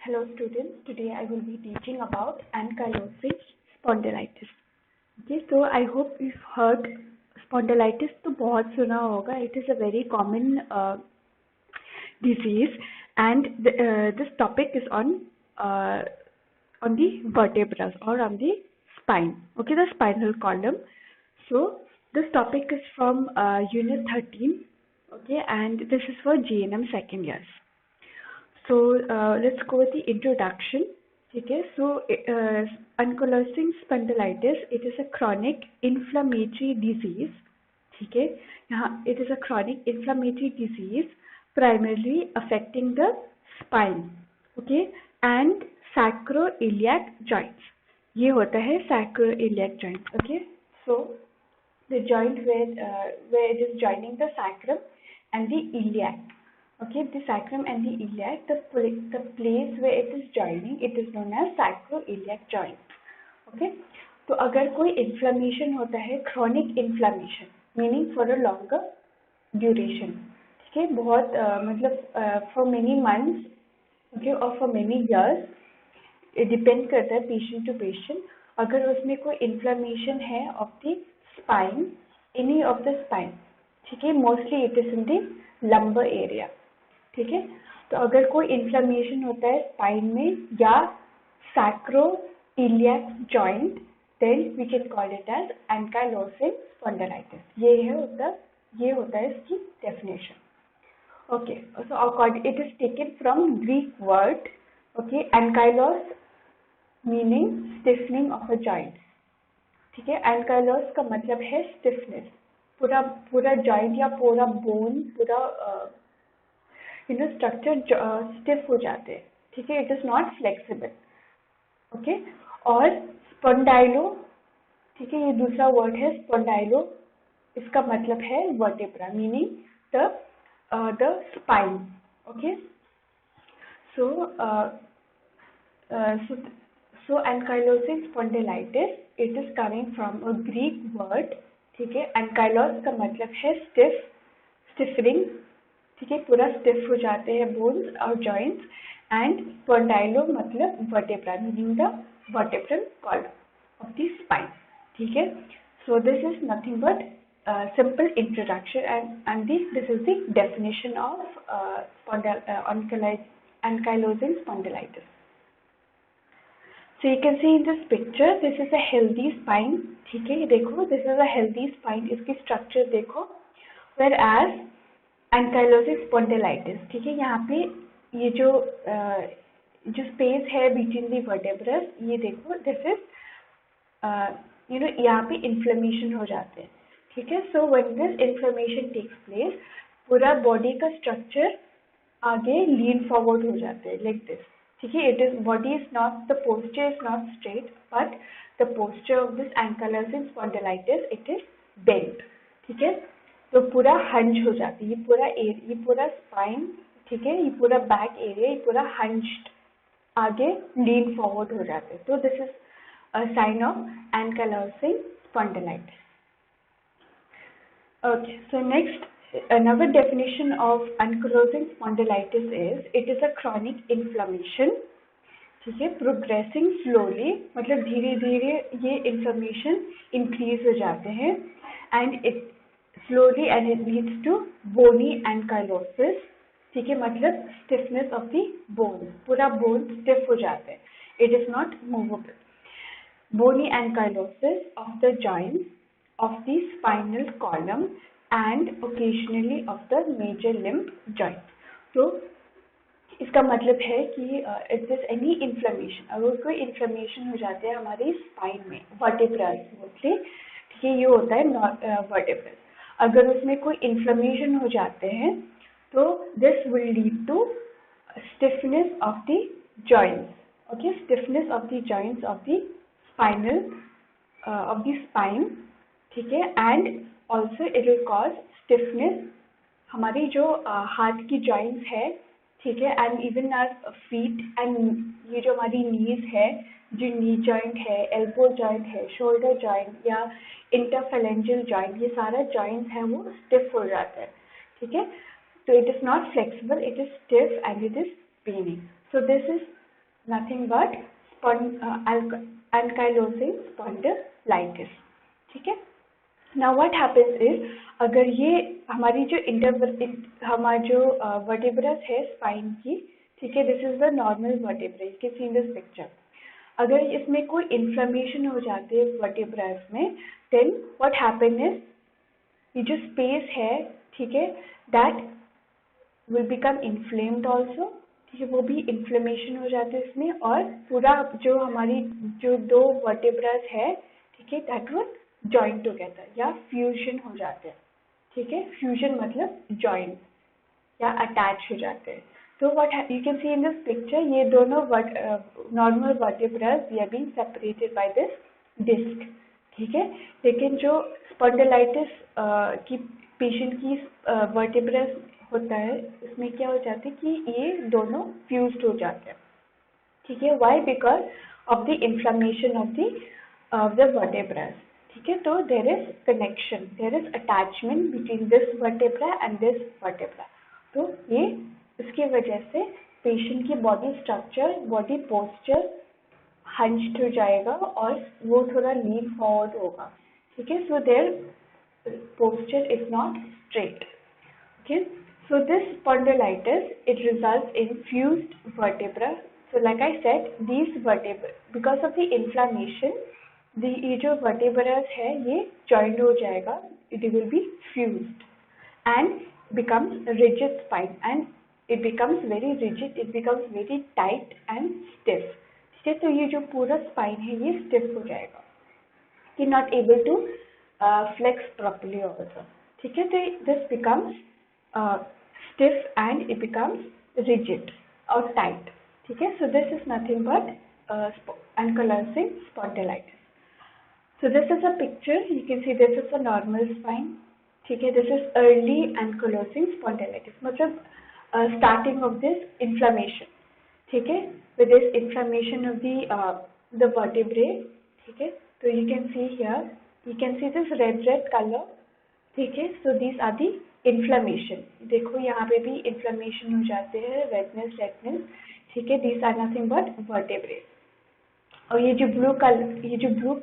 Hello students, today I will be teaching about ankylosing spondylitis. Okay, so I hope you've heard spondylitis तो बहुत सुना होगा. It is a very common disease and this topic is on the vertebrae or on the spine. Okay, the spinal column. So this topic is from unit 13. Okay, and this is for GNM second years. So let's go with the introduction. Okay, so ankylosing spondylitis, it is a chronic inflammatory disease. Okay, it is a chronic inflammatory disease primarily affecting the spine. Okay, and sacroiliac joints. ये होता है sacroiliac joint. Okay, so the joint where it is joining the sacrum and the iliac. Okay, the sacrum and the iliac, the place where it is joining, it is known as sacroiliac joint. Okay, तो अगर कोई inflammation होता है, chronic inflammation, meaning for a longer duration, ठीक है, बहुत मतलब for many months, okay, or for many years, it depend करता है patient to patient. अगर उसमें कोई inflammation है of the spine, any of the spine, ठीक है, mostly it is in the lumbar area. ठीक है, तो अगर कोई इन्फ्लेमेशन होता है स्पाइन में या sacroiliac joint, then we can call it as ankylosing spondylitis. ये होता है इसकी definition. Okay, so it is taken from Greek word, okay, ankylos meaning stiffening of a joint. ठीक है, ankylos का मतलब है stiffness, पूरा joint या पूरा bone, पूरा स्ट्रक्चर स्टिफ हो जाते हैं. ठीक है, it is not flexible. Okay, और स्पॉन्डाइलो, ठीक है, ये दूसरा वर्ड है स्पॉन्डाइलो, इसका मतलब है vertebra meaning the spine. Okay, so ankylosing spondylitis, it is coming from a Greek word. ठीक है, ankylos का मतलब है stiffening. ठीक है, पूरा स्टिफ हो जाते हैं बोन्स और जॉइंट्स. एंड स्पॉन्डाइलो मतलब vertebra meaning the vertebral column of the spine. ठीक है, so this is nothing but simple introduction and this is the definition of ankylosing spondylitis. So you can see in this picture, this is a healthy spine. ठीक है, ये देखो, this is a healthy spine. इसकी structure देखो, whereas एंकाइलोसिंग spondylitis, ठीक है, यहाँ पे ये जो स्पेस है बिटवीन दी वर्टेब्रस, ये देखो, दिस इज यहाँ पे इन्फ्लेमेशन हो जाते हैं. ठीक है, so when this inflammation takes place, पूरा बॉडी का स्ट्रक्चर आगे लीन फॉरवर्ड हो जाते हैं लाइक दिस. ठीक है, it is body is not, the posture is not straight, but the posture of this ankylosing spondylitis, it is bent. ठीक है, तो पूरा हंज हो जाती है, ये पूरा स्पाइन, ठीक है, ये पूरा बैक एरिया, ये पूरा हंज्ड आगे लीन फॉरवर्ड हो जाते हैं. तो this is a sign of ankylosing spondylitis. Okay, so next, another definition of ankylosing spondylitis is it is a chronic inflammation. ठीक है, प्रोग्रेसिंग स्लोली, मतलब धीरे धीरे ये इन्फ्लेमेशन इंक्रीज हो जाते हैं. And it slowly and it leads to bony ankylosis. ठीक है, मतलब stiffness of the bone, पूरा bone stiff हो जाता है, it is not movable. Bony ankylosis of the joints of the spinal column and occasionally of the major limb joint. तो इसका मतलब है कि if there is any inflammation, अगर कोई inflammation हो जाते हैं हमारी स्पाइन में, वर्टेब्रल मोस्टली, ठीक है, ये होता है वर्टेब्रल. अगर उसमें कोई इन्फ्लेमेशन हो जाते हैं तो this will lead to stiffness of the joints. Okay, stiffness of the joints of the spinal of the spine. ठीक है, and also it will cause stiffness हमारी जो हाथ की जॉइंट्स है. ठीक है, and even our feet, and ये जो हमारी नीज है, जो नी जॉइंट है, एल्बो जॉइंट है, शोल्डर जॉइंट या इंटरफेलेंजियल जॉइंट, ये सारा जॉइंट है वो स्टिफ हो जाता है. ठीक है, तो it is not flexible, it is stiff and it is paining. So this is nothing but ankylosing spondylitis. ठीक है. नाउ व्हाट हैपेंस इज, अगर ये हमारी जो हमारा जो वर्टिब्रस है स्पाइन की, ठीक है, this is the normal vertebra, you can see in this picture. अगर इसमें कोई इन्फ्लेमेशन हो जाती है वर्टिब्रस में, देन व्हाट हैपन इज, ये जो स्पेस है, ठीक है, that will become inflamed also. ठीक है, वो भी इन्फ्लेमेशन हो जाते हैं इसमें, और पूरा जो हमारी जो दो वर्टिब्रस है, ठीक है, दैट विल जॉइन टुगेदर या फ्यूजन हो जाते हैं. ठीक है, फ्यूजन मतलब जॉइन या अटैच हो जाते हैं. तो what you can see in this picture, ये दोनों normal vertebras they are being separated by this disc. ठीक है, लेकिन जो स्पॉन्डिलाइटिस की पेशेंट की वर्टिब्रस होता है, इसमें क्या हो जाता है कि ये दोनों फ्यूज्ड हो जाते हैं. ठीक है, why? Because of the inflammation of the vertebras. ठीक है, तो there is connection, there is attachment between this vertebra and this vertebra. तो ये इसकी वजह से पेशेंट की body structure, body posture hunched हो जाएगा और वो थोड़ा लीन फॉरवर्ड होगा. ठीक है, so there posture is not straight. Okay, so this spondylitis, it results in fused vertebra. So like I said, these vertebrae, because of the inflammation, ये जो vertebrae है ये joined हो जाएगा, it will be fused and becomes rigid spine, and it becomes very rigid, it becomes very tight and stiff. ठीक है, तो ये जो पूरा spine है ये stiff हो जाएगा, कि not able to flex properly also. ठीक है, तो this becomes stiff and it becomes rigid or tight. ठीक है, so this is nothing but ankylosing spondylitis. So this is a picture, you can see this is a normal spine. ठीक है, this is early ankylosing spondylitis, मतलब starting of this inflammation. ठीक है, with this inflammation of the vertebrae. ठीक है, so you can see here, you can see this red color. ठीक है, so these are the inflammation. देखो यहाँ पे भी inflammation हो जाते हैं, redness. ठीक है, these are nothing but vertebrae. और ये जो blue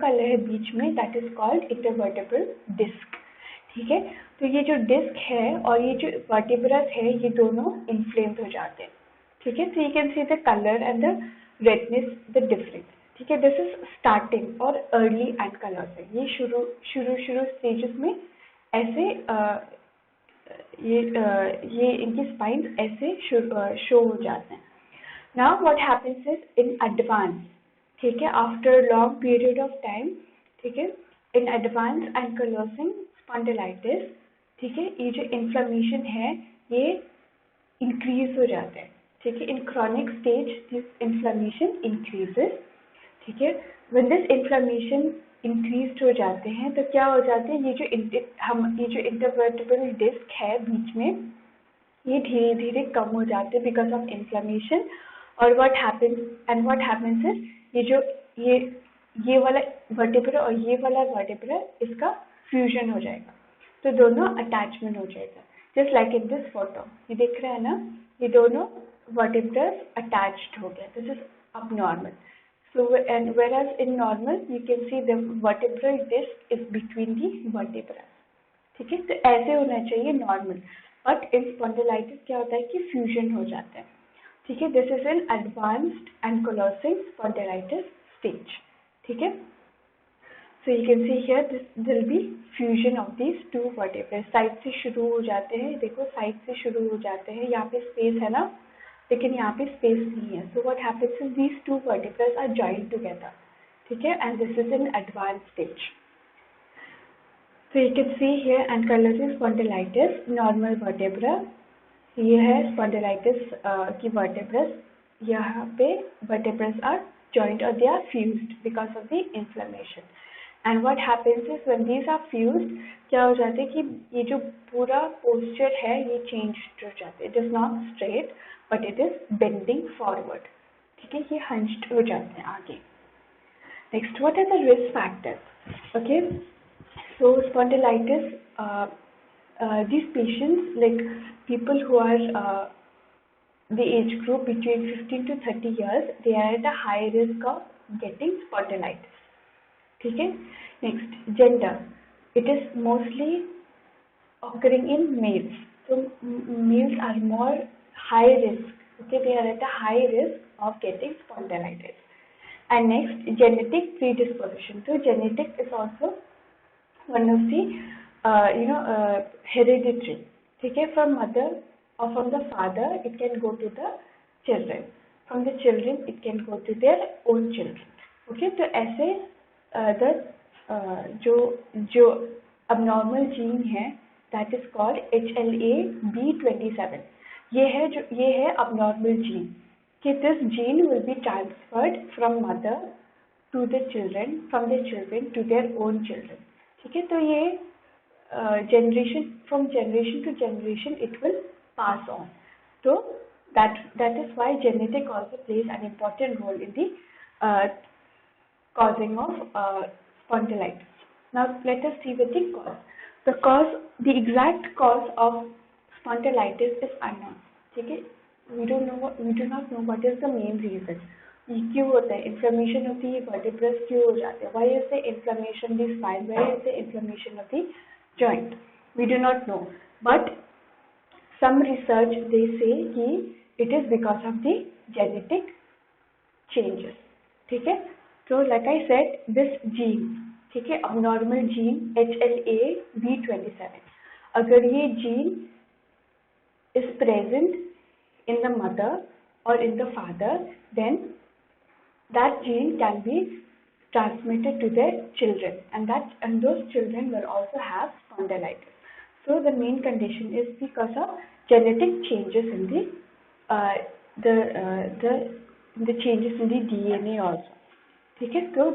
color है बीच में, that is called intervertebral disc. ठीक है, तो ये जो डिस्क है और ये जो vertebrae है, ये दोनों inflamed हो जाते हैं. ठीक है, so you can see the color and the redness, the difference. ठीक है, दिस इज स्टार्टिंग और अर्ली एंकाइलोसिंग. ये शुरू स्टेजेस में ऐसे ये इनकी स्पाइन ऐसे शो हो जाते हैं. Now what happens is in advance. ठीक है, after long period of time. ठीक है, इन एडवांस एंकाइलोसिंग स्पॉन्डिलाइटिस. ठीक है, ये जो इन्फ्लेमेशन है ये इंक्रीज हो जाता है. ठीक है, in chronic stage this inflammation increases. ठीक है, when this inflammation increased हो जाते हैं तो क्या हो जाते हैं, ये जो intervertebral disc है बीच में, ये धीरे धीरे कम हो जाते हैं because of inflammation. और what happens is, ये वाला vertebra और ये वाला vertebra इसका fusion हो जाएगा, तो दोनों attachment हो जाएगा. just like in this photo, ये दिख रहा है ना, ये दोनों vertebra attached हो गया. this is abnormal. So, and whereas in normal, you can see the vertebral disc is between the vertebrae. ठीक है, तो ऐसे होना चाहिए नॉर्मल, बट इन स्पॉन्डिलाइटिस क्या होता है कि फ्यूजन हो जाता है. ठीक है, this is an advanced ankylosing spondylitis stage. ठीक है, so you can see here this will be fusion of these two vertebrae. Side से शुरू हो जाते हैं, देखो साइड से शुरू हो जाते हैं, यहाँ पे स्पेस है ना, लेकिन यहाँ पे स्पेस नहीं है. So what happens is these two vertebrae are joined together. ठीक है, and this is in advance stage. So you can see here ankylosing spondylitis normal vertebra. ये है स्पॉन्डिलाइटिस की वर्टेब्रस. यहाँ पे वर्टेब्राe आर जॉइंट और they are fused because of the inflammation. And what happens is when these are fused, क्या हो जाता है कि ये जो पूरा पोस्चर है ये चेंज हो जाता है. It is not straight but it is bending forward. ठीक है, ये hunched हो जाते हैं आगे. Next, what are the risk factors? Okay, so spondylitis, these patients, like people who are the age group between 15 to 30 years, they are at a high risk of getting spondylitis. ठीक है. Next, gender. It is mostly occurring in males. So males are more high risk. Okay, they are at a high risk of getting spondylitis. And next, genetic predisposition. So genetic is also one of the hereditary. Okay, from mother or from the father, it can go to the children. From the children, it can go to their own children. Okay, तो ऐसे जो abnormal gene है, that is called HLA-B27. ये है abnormal gene. कि this gene will be transferred from mother to the children, from the children to their own children. ठीक है, तो ये from generation to generation it will pass on. So that is why genetic also plays an important role in the causing of spondylitis. Now let us see the cause. The exact cause of spondylitis is unknown. ठीक है, we do not know what is the main reason. क्यों होता है, inflammation of the vertebrae क्यों हो जाते हैं? Why is the inflammation of the spine? Why is the inflammation of the joint? We do not know, but some research they say कि it is because of the genetic changes. ठीक है, so like I said, this gene, ठीक है, abnormal gene HLA-B27, अगर ये gene is present in the mother or in the father, then that gene can be transmitted to their children, and those children will also have spondylitis. So the main condition is because of genetic changes in the changes in the DNA also. Okay, so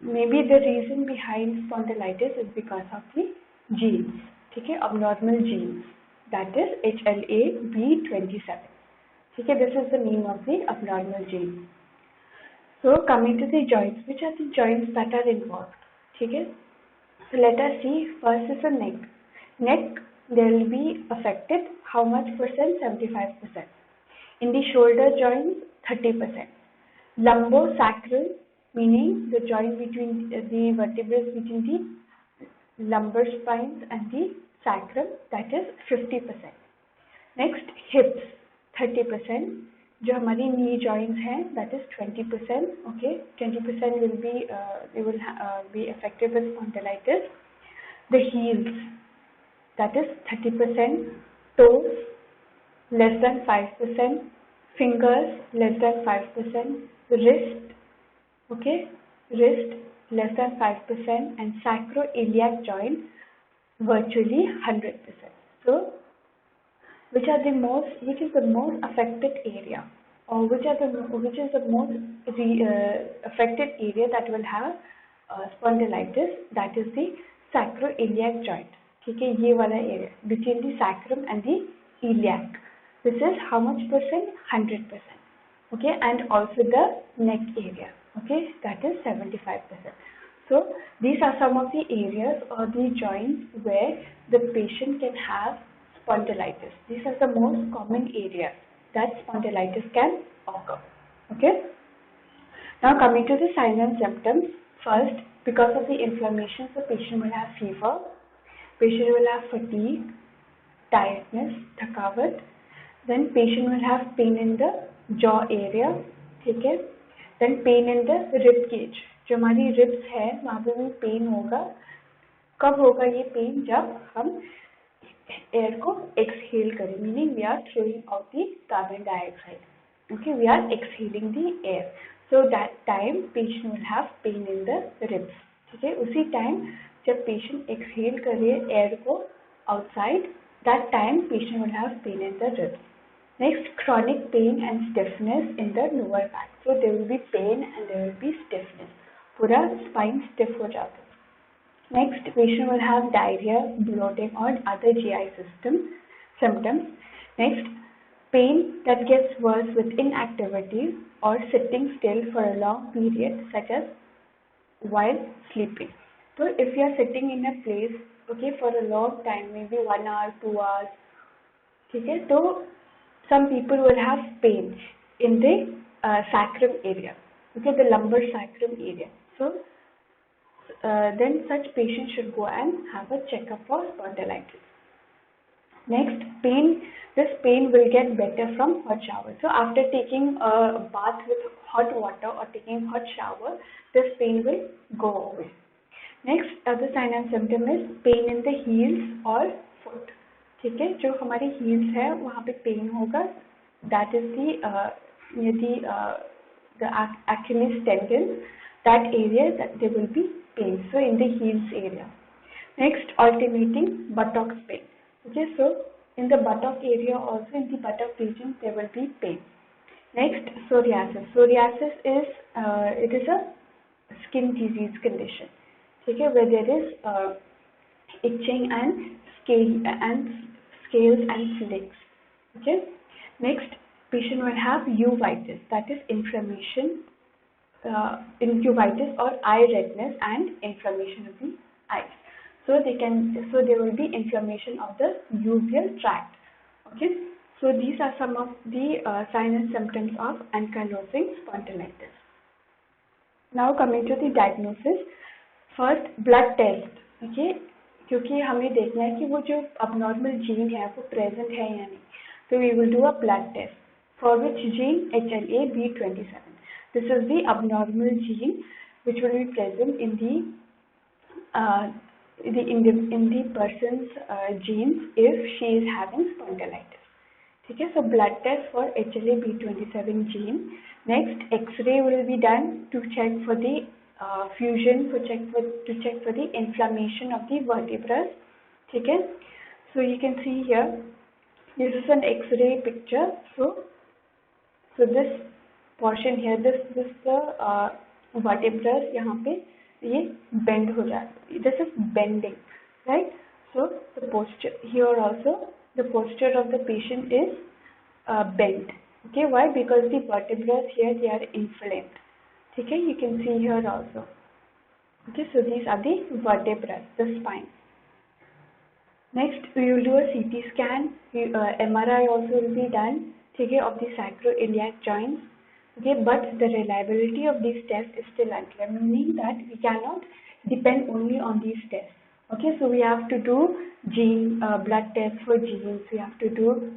maybe the reason behind spondylitis is because of the genes. Okay, abnormal genes, that is HLA-B27. Okay, this is the name of the abnormal gene. So coming to the joints, which are the joints that are involved? Okay, so let us see. First is the neck. Neck, there will be affected how much percent? 75%. In the shoulder joints, 30%. Lumbosacral, meaning the joint between the vertebrae between the lumbar spines and the sacrum, that is 50%. Next, hips, 30%. जो हमारी knee joints हैं, that is 20%. Okay, 20% will be affected with spondylitis. The heels, that is 30%. Toes, less than 5%. Fingers, less than 5%. Wrist, okay, wrist less than 5%, and sacroiliac joint virtually 100%. So which is the most affected area, or which is the most affected area that will have spondylitis? That is the sacroiliac joint. ठीक है, ये वाला area between the sacrum and the iliac. This is how much percent? 100%. Okay, and also the neck area. Okay, that is 75%. So these are some of the areas or the joints where the patient can have spondylitis. These are the most common areas that spondylitis can occur. Okay. Now coming to the signs and symptoms. First, because of the inflammation, the patient will have fever, patient will have fatigue, tiredness, thakavat. Then patient will have pain in the jaw area. ठीक है. Then pain in the rib cage. जो हमारी ribs है वहाँ पे भी pain होगा. कब होगा ये pain? जब हम air को exhale करें, meaning we are throwing out the carbon dioxide. Okay, we are exhaling the air. So that time patient will have pain in the ribs. ठीक है, उसी time जब patient exhale करे air को outside, that time patient will have pain in the ribs. Next, chronic pain and stiffness in the lower back. So there will be pain and there will be stiffness. पूरा spine stiff हो जाता है. Next, patient will have diarrhea, bloating or other GI symptoms. Next, pain that gets worse with inactivity or sitting still for a long period, such as while sleeping. So if you are sitting in a place, okay, for a long time, maybe 1 hour, 2 hours, ठीक है, तो some people will have pain in the sacrum area, okay, the lumbar sacrum area. So then such patients should go and have a checkup for spondylitis. Next, pain. This pain will get better from hot shower. So after taking a bath with hot water or taking hot shower, this pain will go away. Next, other sign and symptom is pain in the heels or foot. ठीक है, जो हमारे heels है वहाँ पे pain होगा. That is the Achilles tendon. That area that there will be pain. So in the heels area. Next, alternating buttocks pain. Okay, so in the buttock area also, in the buttock region there will be pain. Next, psoriasis. Psoriasis is it is a skin disease condition. Okay, where there is itching and scales and flakes. Okay. Next, patient will have uveitis. That is inflammation, uveitis or eye redness and inflammation of the eyes. So there will be inflammation of the uveal tract. Okay. So these are some of the signs and symptoms of ankylosing spondylitis. Now coming to the diagnosis. First, blood test. Okay. क्योंकि हमें देखना है कि वो जो abnormal gene है वो present है या नहीं. So we will do a blood test. For which gene? HLA-B27. This is the abnormal gene which will be present in the person's genes if she is having spondylitis. ठीक है, so blood test for HLA-B27 gene. Next, X-ray will be done to check for the fusion, to check for the inflammation of the vertebrae. ठीक है, so you can see here, this is an X-ray picture. So this portion here, this the vertebrae यहाँ पे ये bend हो जाता है. This is bending, right? So the posture here also, the posture of the patient is bent. Okay, why? Because the vertebrae here, they are inflamed. Okay, you can see here also. Okay, so these are the vertebrae, the spine. Next, we will do a CT scan. MRI also will be done. Okay, of the sacroiliac joints. Okay, but the reliability of these tests is still unclear, meaning that we cannot depend only on these tests. Okay, so we have to do blood tests for genes. We have to do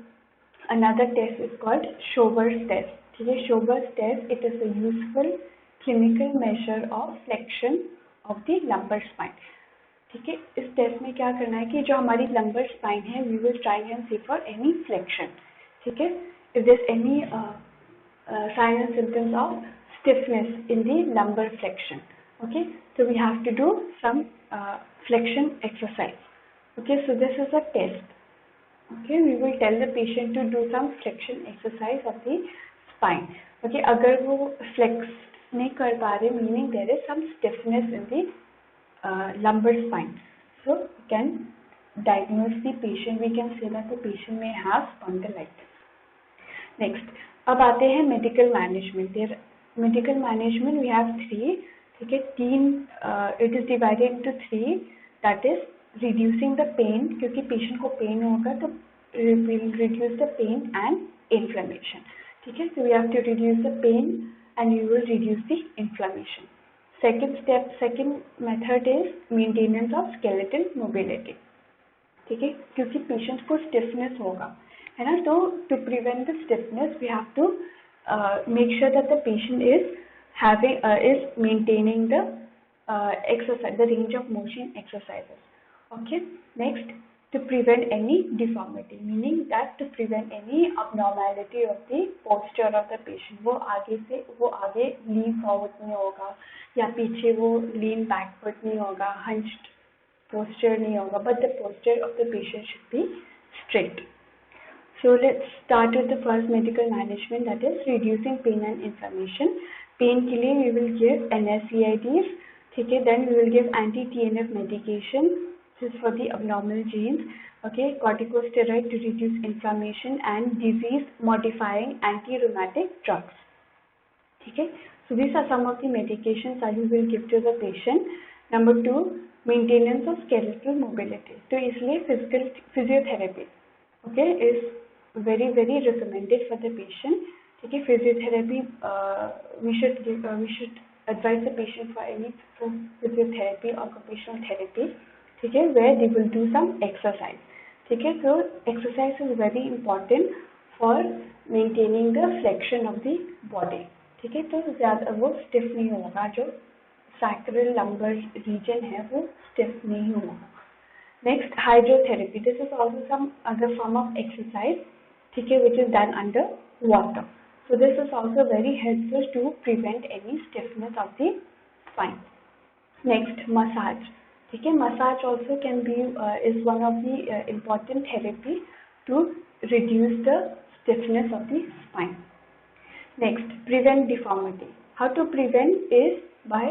another test is called Schober's test. Okay, Schober's test, it is a useful clinical measure of flexion of the lumbar spine. ठीक है, इस test में क्या करना है कि जो हमारी lumbar spine है, we will try and see for any flexion. ठीक है, if there's any signs and symptoms of stiffness in the lumbar flexion. Okay, so we have to do some flexion exercise. Okay, so this is a test. Okay, we will tell the patient to do some flexion exercise of the spine. Okay, अगर वो flex नहीं कर पा रहे, meaning there is some stiffness in the lumbar spine. So we can diagnose the patient. We can say that the patient may have spondylitis. Next, अब आते हैं medical management. There medical management we have three. ठीक है, it is divided into three. That is reducing the pain, क्योंकि patient को pain होगा तो we will reduce the pain and inflammation. ठीक है, so we have to reduce the pain and we will reduce the inflammation. Second method is maintenance of skeletal mobility. ठीक है, क्योंकि patient को stiffness होगा, है ना, तो to prevent the stiffness we have to make sure that the patient is maintaining the exercise, the range of motion exercises. Okay, next, to prevent any deformity, meaning that to prevent any abnormality of the posture of the patient. वो आगे lean forward नहीं होगा या पीछे वो lean backward नहीं होगा, hunched posture नहीं होगा, but the posture of the patient should be straight. So let's start with the first medical management, that is reducing pain and inflammation. Pain के लिए we will give NSAIDs. ठीक है, then we will give anti-TNF medication. This is for the abnormal genes. Okay, corticosteroid to reduce inflammation and disease-modifying anti-rheumatic drugs. Okay, so these are some of the medications that we will give to the patient. Number 2, maintenance of skeletal mobility. तो इसलिए physiotherapy, okay, is very recommended for the patient. ठीक है, physiotherapy we should advise the patient for any physiotherapy or occupational therapy. ठीक है, where they will do some exercise. ठीक है, so exercise is very important for maintaining the flexion of the body. ठीक है, तो ज़्यादा वो stiff नहीं होगा, जो sacral lumbar region है वो stiff नहीं होगा. Next, hydrotherapy. This is also some other form of exercise, ठीक है, which is done under water. So this is also very helpful to prevent any stiffness of the spine. Next, massage. ठीक है, massage also can be is one of the important therapy to reduce the stiffness of the spine. Next, prevent deformity. How to prevent is by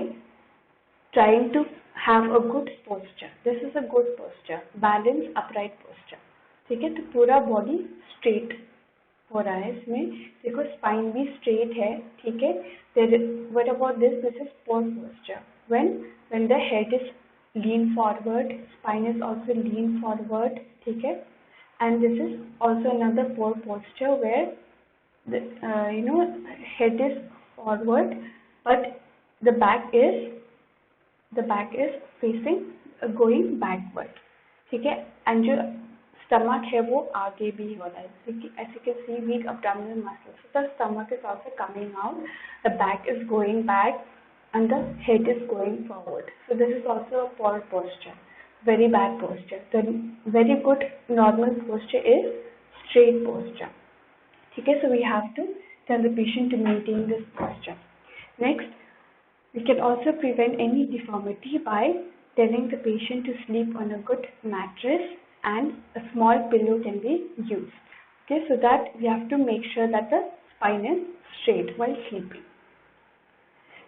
trying to have a good posture. This is a good posture, balanced upright posture. ठीक है, तो पूरा body straight हो रहा है इसमें. देखो spine भी straight है. ठीक है, what about this? This is poor posture. When the head is lean forward, spine is also lean forward. ठीक है, and this is also another poor posture where the head is forward, but the back is facing going backward. ठीक है, and जो stomach है वो आगे भी हो रहा है. As you can see, weak abdominal muscles. So the stomach is also coming out, the back is going back, and the head is going forward. So this is also a poor posture, very bad posture. The very good normal posture is straight posture. ठीक है, so we have to tell the patient to maintain this posture. Next, we can also prevent any deformity by telling the patient to sleep on a good mattress and a small pillow can be used. Okay, so that we have to make sure that the spine is straight while sleeping.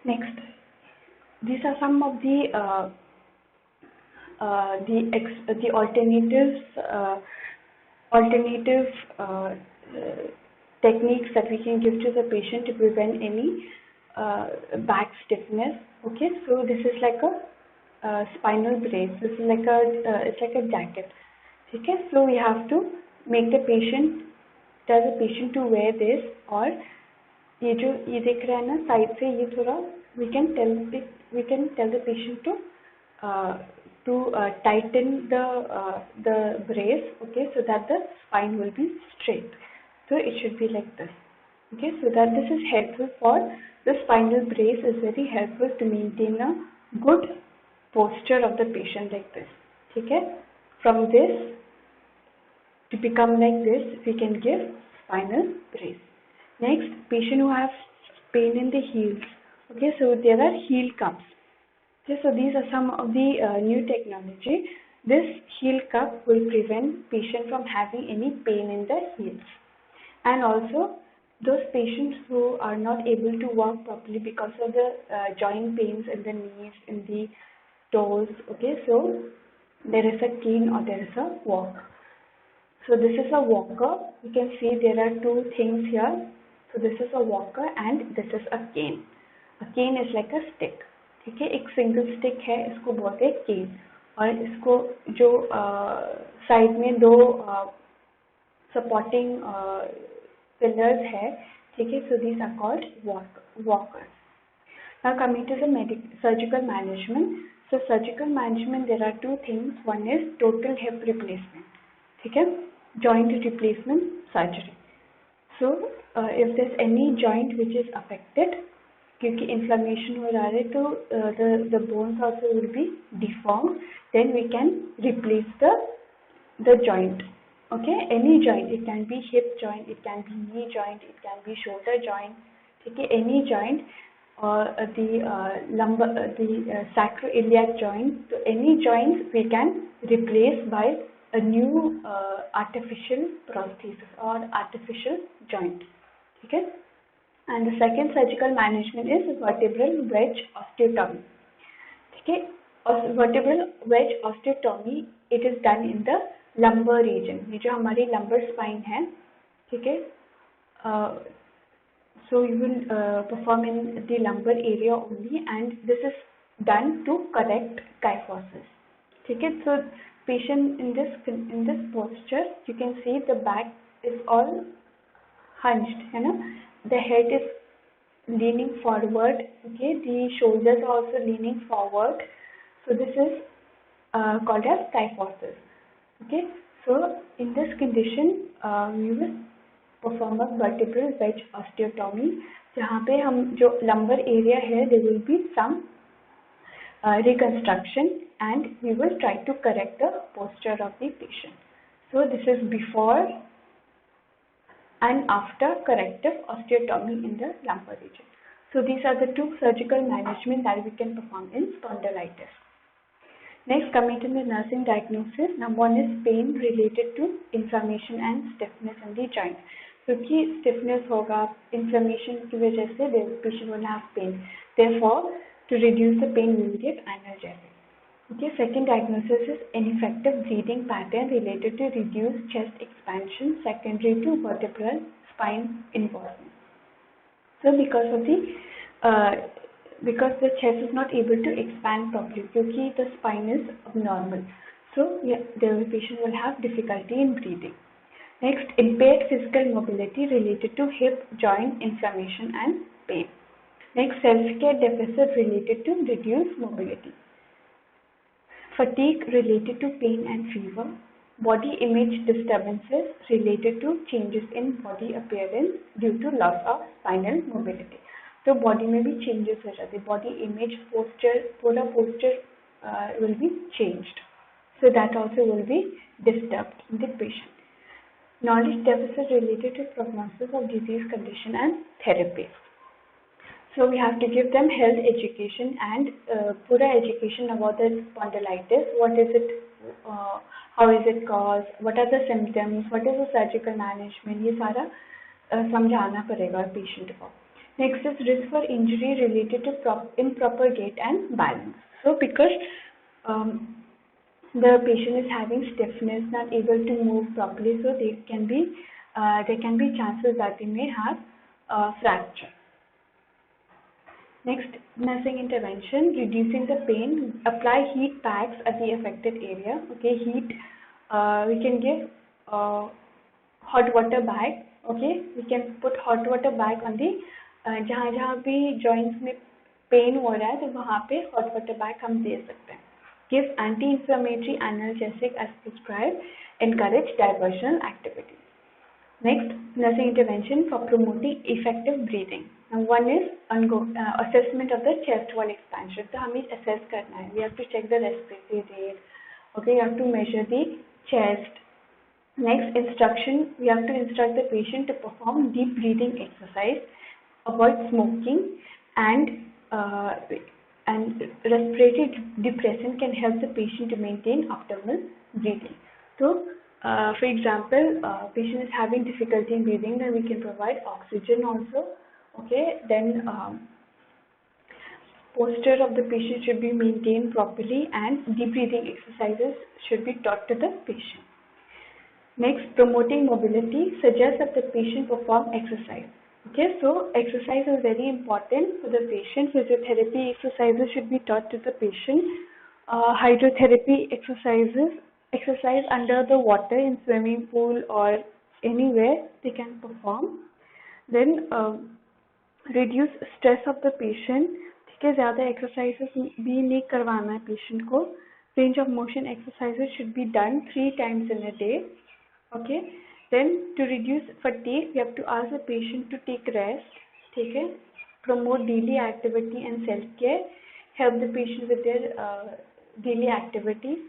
Next, these are some of the alternative techniques that we can give to the patient to prevent any back stiffness. Okay, so this is like a spinal brace. This is like it's like a jacket. Okay, so we have to make the patient, tell the patient to wear this, or ये जो ये दिख रहा है ना side से, ये थोड़ा we can tell the patient to tighten the brace. Okay, so that the spine will be straight. So it should be like this. Okay, so that this is helpful for the spinal brace is very helpful to maintain a good posture of the patient like this. ठीक है, from this to become like this, we can give spinal brace. Next, patient who have pain in the heels. Okay, so there are heel cups. Okay, so these are some of the new technology. This heel cup will prevent patient from having any pain in the heels. And also, those patients who are not able to walk properly because of the joint pains in the knees, in the toes. Okay, so there is a cane or there is a walker. So this is a walker. You can see there are two things here. So this is a walker and this is a cane. A cane is like a stick. ठीक है, एक single stick है, इसको बोलते हैं केन, और इसको जो साइड में दो सपोर्टिंग pillars है. ठीक है, so these are called walkers. Now coming to the surgical management. So surgical management, there are two things. One is total hip replacement. ठीक है, joint replacement surgery. So if there's any joint which is affected, क्योंकि inflammation हो रहा है, तो the bones also will be deformed. Then we can replace the joint. Okay, any joint. It can be hip joint, it can be knee joint, it can be shoulder joint. ठीक है, any joint, or the sacroiliac joint. So any joints we can replace by a new artificial prosthesis or artificial joint. ठीक है. And the second surgical management is vertebral wedge osteotomy. Okay, vertebral wedge osteotomy, it is done in the lumbar region. ये जो हमारी lumbar spine है, ठीक है, so you will perform in the lumbar area only, and this is done to correct kyphosis. ठीक है, so patient in this posture, you can see the back is all hunched, है ना? The head is leaning forward, okay? The shoulders are also leaning forward. So this is called as kyphosis, okay? So in this condition, we will perform a vertebral wedge osteotomy, जहाँ पे हम जो lumbar area है, there will be some reconstruction, and we will try to correct the posture of the patient. So this is before and after corrective osteotomy in the lumbar region. So these are the two surgical management that we can perform in spondylitis. Next, coming to the nursing diagnosis, number one is pain related to inflammation and stiffness in the joint. क्योंकि stiffness होगा, inflammation की वजह से the patient will have pain. Therefore, to reduce the pain, we will give analgesic. Okay, second diagnosis is ineffective breathing pattern related to reduced chest expansion secondary to vertebral spine involvement. So because the chest is not able to expand properly, because the spine is abnormal, so yeah, the patient will have difficulty in breathing. Next, impaired physical mobility related to hip joint inflammation and pain. Next, self-care deficit related to reduced mobility. Fatigue related to pain and fever. Body image disturbances related to changes in body appearance due to loss of spinal mobility. तो body में भी changes हो जाते हैं, body image, posture, पूरा posture will be changed. So that also will be disturbed in the patient. Knowledge deficit related to prognosis of disease condition and therapy. So we have to give them health education and pura education about the spondylitis. What is it? How is it caused? What are the symptoms? What is the surgical management? ये सारा समझाना पड़ेगा patient को. Next is risk for injury related to improper gait and balance. So because the patient is having stiffness, not able to move properly, so there can be chances that they may have fracture. Next, nursing intervention, reducing the pain, apply heat packs at the affected area. Okay, heat, we can give hot water bag. Okay, we can put hot water bag on the जहाँ भी joints में pain हो रहा है तो वहाँ पे hot water bag हम दे सकते हैं. Give anti-inflammatory analgesic as prescribed. Encourage diversional activities. Next, nursing intervention for promoting effective breathing. Now, one is assessment of the chest wall expansion. So, हमें assess करना है. We have to check the respiratory rate. Okay, you have to measure the chest. Next, instruction. We have to instruct the patient to perform deep breathing exercise, avoid smoking, and respiratory depressant can help the patient to maintain optimal breathing. So, for example, patient is having difficulty in breathing, then we can provide oxygen also. Okay, then posture of the patient should be maintained properly, and deep breathing exercises should be taught to the patient. Next, promoting mobility, suggest that the patient perform exercise. Okay, so exercise is very important for the patient. Physiotherapy exercises should be taught to the patient. Hydrotherapy exercise under the water in swimming pool or anywhere they can perform. Then reduce stress of the patient. ठीक है, ज़्यादा exercises भी नहीं करवाना है patient को. Range of motion exercises should be done 3 times in a day. Okay. Then to reduce fatigue, we have to ask the patient to take rest. ठीक है. Promote daily activity and self-care. Help the patient with their daily activities.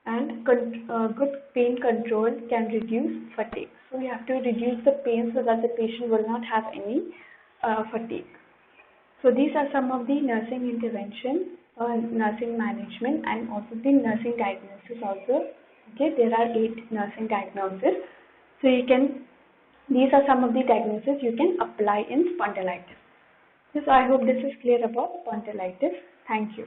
And good pain control can reduce fatigue. So we have to reduce the pain so that the patient will not have any fatigue. So these are some of the nursing intervention, nursing management, and also the nursing diagnosis also. Okay, there are 8 nursing diagnoses. So these are some of the diagnoses you can apply in spondylitis. So I hope this is clear about spondylitis. Thank you.